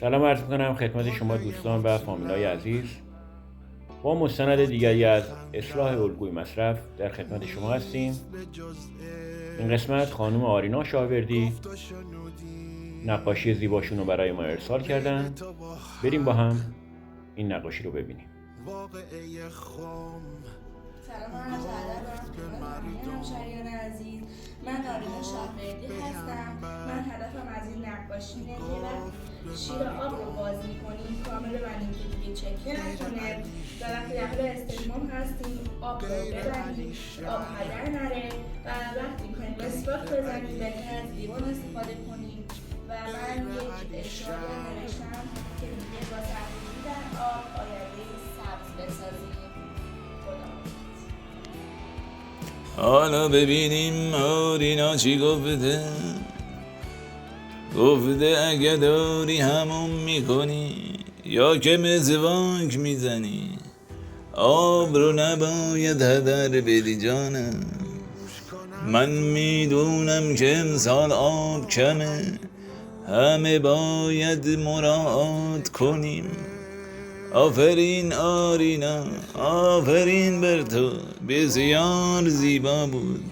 سلام عرض می‌کنم خدمت شما دوستان و فامیلای عزیز. با مستند دیگری از اصلاح الگوی مصرف در خدمت شما هستیم. این قسمت خانم آرینا شاوردی نقاشی زیباشون رو برای ما ارسال کردن. بریم با هم این نقاشی رو ببینیم. سلام عرض ادب دارم خدمت همشهریان عزیز. من آرینا شاوردی هستم. من هدفم از این نقاشی اینه که وقتی شیر آب رو باز می‌کنیم کامل ببندیم که دیگه چکه نکنه و وقتی در حال استجمام هستیم آب رو ببندیم آب هدر نره و وقتی می‌خوایم مسواک بزنیم بهتر از لیوان استفاده کنیم و من یک اشاره نوشتم که میگه با سرریزی در آب آینده سبز بسازیم. حالا ببینیم آرینا چی گفته. گفته اگه داری همون میکنی یا که مسواک میزنی آب رو نباید هدر بدی جانم. من میدونم که امسال آب کمه همه باید مراعات کنیم. آفرین آرینا آفرین بر تو بسیار زیبا بود.